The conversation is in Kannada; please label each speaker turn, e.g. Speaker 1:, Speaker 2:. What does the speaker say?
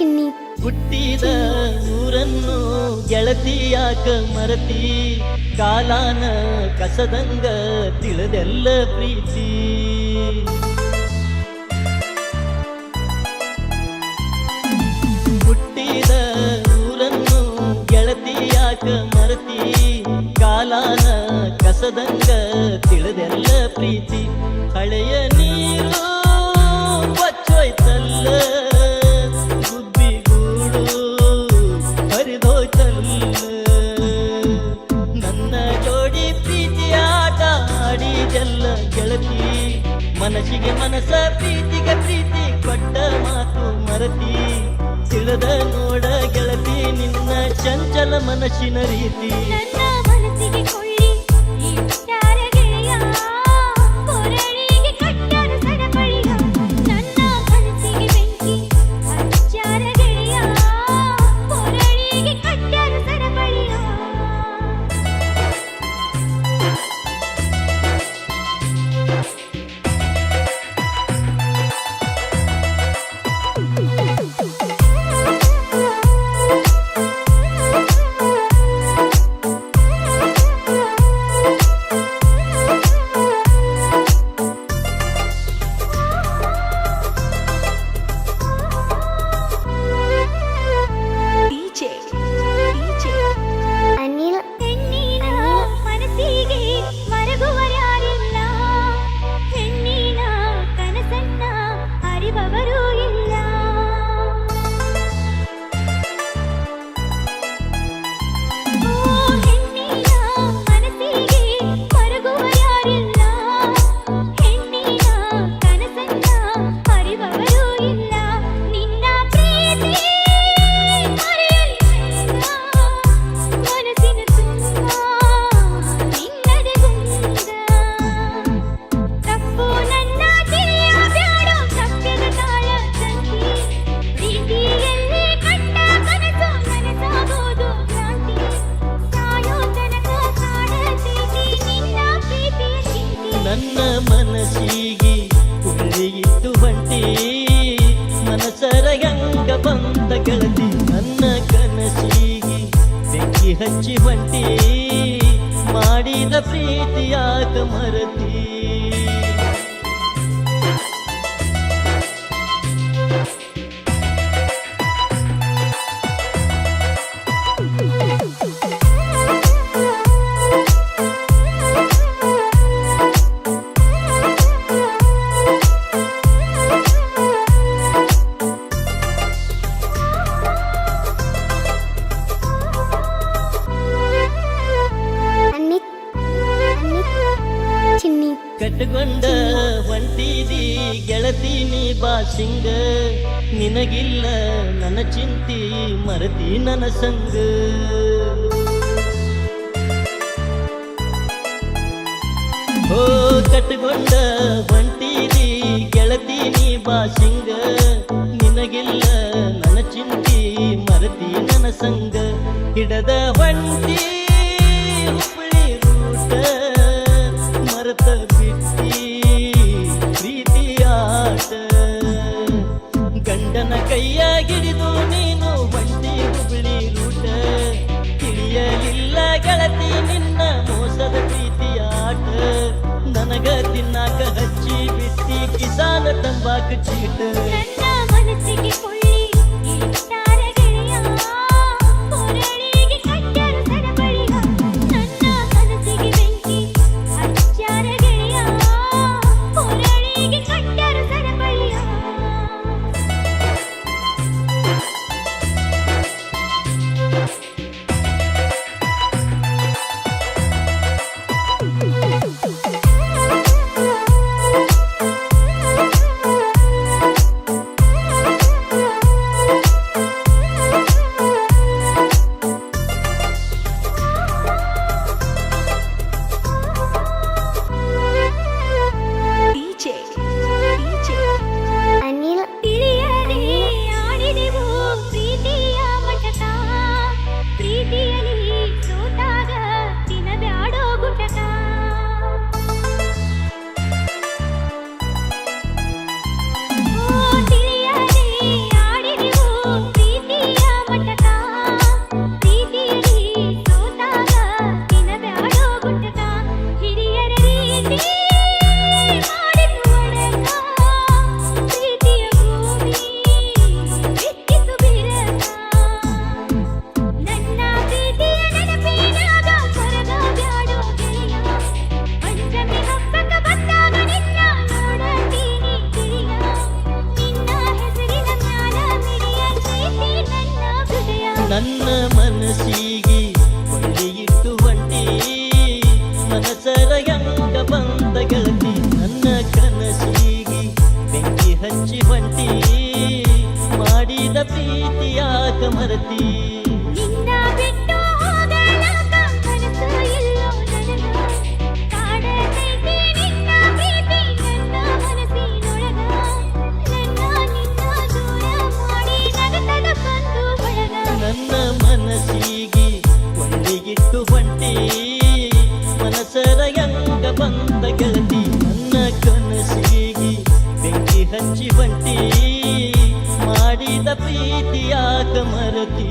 Speaker 1: ಚಿನ್ನಿ
Speaker 2: ಹುಟ್ಟಿದ ಊರನ್ನು ಗೆಳತಿಯಾಕ ಮರತಿ ಕಾಲಾನ ಕಸದಂಗ ತಿಳಿದೆಲ್ಲ ಪ್ರೀತಿ ಹುಟ್ಟಿದ ಊರನ್ನು ಗೆಳತಿಯಾಕ ಮರತಿ ಕಾಲಾನ ಕಸದಂಗ ತಿಳಿದೆಲ್ಲ ಪ್ರೀತಿ ಹಳೆಯ ನೀರು ಬಚ್ಚೋಯ್ತಲ್ಲ ಗುಬ್ಬಿಗೂಡು ಹರಿದೋಯ್ತಲ್ಲ ನನ್ನ ಜೋಡಿ ಪ್ರೀತಿ ಆಟ ಆಡಿದೆಲ್ಲ ಗೆಳತಿ ಮನಸ್ಸಿಗೆ ಮನಸ್ಸ ಪ್ರೀತಿಗೆ ಪ್ರೀತಿ ಕೊಟ್ಟ ಮಾತು ಮರತಿ ತಿಳಿದ ನೋಡ ಗೆಳತಿ ನಿನ್ನ ಚಂಚಲ ಮನಸ್ಸಿನ ರೀತಿ
Speaker 3: ನನ್ನ ಮನಸ್ಸಿಗೆ ಕೊಳ್ಳಿ ಇಟ್ಟಾರ ಗೆಳೆಯ ಕೊರಳಿಗೆ ಕಟ್ಟಾರ ಸರಪಳಿಯ ನನ್ನ ಮನಸ್ಸಿಗೆ ಬೆಂಕಿ ಹಚ್ಚಾರ ಗೆಳೆಯ ಕೊರಳಿಗೆ ಕಟ್ಟಾರ ಸರಪಳಿಯ
Speaker 1: ಅನಿಲ್
Speaker 3: ಹೆಣ್ಣಿನ ಮನಸ್ಸಿಗೆ ಮರಗುವರ್ಯಾರಿಲ್ಲ ಹೆಣ್ಣಿನ ಕನಸನ್ನ ಅರಿವವರು ಇಲ್ಲ ಓ ಹೆಣ್ಣಿನ ಮನಸ್ಸಿಗೆ ಮರಗುವರ್ಯಾರಿಲ್ಲ ಹೆಣ್ಣಿನ ಕನಸನ್ನ ಅರಿವವರು ಇಲ್ಲ ನಿನ್ನ ಪ್ರೀತಿ ಮರೆಯಲಿಲ್ಲ ಮನಸ್ಸಿನ ತುಂಬ ನಿನ್ನದೇ ಗುಂಗ ತಪ್ಪು ನನ್ನ ತಿಳಿಯಬ್ಯಾಡೋ ಸತ್ಯದ ಕಾಲ ಸಂತಿ ಪ್ರೀತಿಯಲ್ಲಿ ಕಂಡ ಕನಸು ನನಸಾಗೋದು ಕ್ರಾಂತಿ ಸಾಯೋ ತನಕ ಕಾಡತೈತಿ ನಿನ್ನ ಪ್ರೀತಿಯ ಚಿಂತೆ
Speaker 2: ನನ್ನ ಮನಸ್ಸಿಗೆ ಕುಳ್ಳಿಗಿಟ್ಟು ಬಂಟಿ ಮನಸರ ಗಂಗ ಬಂದ ಗೆಳತಿ ನನ್ನ ಕನಸಿಗೆ ಬೆಂಕಿ ಹಚ್ಚಿ ಬಂಟಿ ಮಾಡಿದ ಪ್ರೀತಿಯಾಗ ಮರತಿ
Speaker 1: ಅನಿಕ್ ಅನಿಕ್ ಚಿನ್ನಿ
Speaker 2: ಕಟ್ಟಕೊಂಡ ಹೊಂಟಿದಿ ಗೆಳತಿ ನೀ ಬಾಸಿಂಗ ನಿನಗಿಲ್ಲ ನನ್ನ ಚಿಂತಿ ಮರತಿ ನನ್ನ ಸಂಗ ಓ ಕಟ್ಟಕೊಂಡ ಹೊಂಟಿದಿ ಗೆಳತಿ ನೀ ಬಾಸಿಂಗ ನಿನಗಿಲ್ಲ ನನ್ನ ಚಿಂತಿ ಮರತಿ ನನ್ನ ಸಂಗ ಹಿಡದ ಹೊಂಟಿ ಹುಬ್ಬಳ್ಳಿ ರೂಟ ಮರತ ಬಿಟ್ಟಿ ಪ್ರೀತಿ ಆಟ ಗಂಡನ ಕೈಯಾಗಿಡಿದು ನೀನು ಹೊಂಟಿ ಹುಬ್ಬಳ್ಳಿ ರೂಟ ತಿಳಿಯಲಿಲ್ಲ ಗೆಳತಿ ನಿನ್ನ ಮೋಸದ ಪ್ರೀತಿ ಆಟ ನನಗ ತಿನ್ನಾಕ ಹಚ್ಚಿ ಬಿಟ್ಟಿ ಕಿಸಾನ ತಂಬಾಕ ಚೀಟ
Speaker 3: ನನ್ನ ಮನಸ್ಸಿಗೆ ಕೊಳ್ಳಿ ಇಟ್ಟಾರ ಗೆಳೆಯ ಕೊರಳಿಗೆ ಕಟ್ಟಾರ ಸರಪಳಿಯ ನನ್ನ ಮನಸ್ಸಿಗೆ ಬೆಂಕಿ ಹಚ್ಚಾರ ಗೆಳೆಯ ಕೊರಳಿಗೆ ಕಟ್ಟಾರ ಸರಪಳಿಯ
Speaker 2: ಮನಸರ ಹೆಂಗ ಬಂದ ಗೆಳತಿ ನನ್ನ ಕನಸಿಗಿ ಬೆಂಕಿ ಹಚ್ಚಿ ಹೊಂಟಿ ಮಾಡಿದ ಪ್ರೀತಿಯಾಕ ಮರತಿ
Speaker 3: ನಿನ್ನ ಬಿಟ್ಟು ಹೋಗಲಾಕ ಮನಸ್ಸು ಇಲ್ಲೋ ನನಗ ಕಾಡತೈತಿ ನಿನ್ನ ಪ್ರೀತಿ ನನ್ನ ಮನಸ್ಸಿನೊಳಗ ನಿನ್ನ ದೂರ ಮಾಡಿ ನಗತದ ಬಂದು ಬಳಗ
Speaker 2: ನನ್ನ ಮನಸ್ಸಿಗಿ ಕೊಂಡಿಗಿಟ್ಟು ಹೊಂಟಿ ಮನಸರ ಹೆಂಗ ಬಂದ ಗೆಳತಿ ನನ್ನ ಕನಸಿಗಿ ಬೆಂಕಿ ಹಚ್ಚಿ ಹೊಂಟಿ ಮಾಡಿದ ಪ್ರೀತಿಯಾಕ ಮರತಿ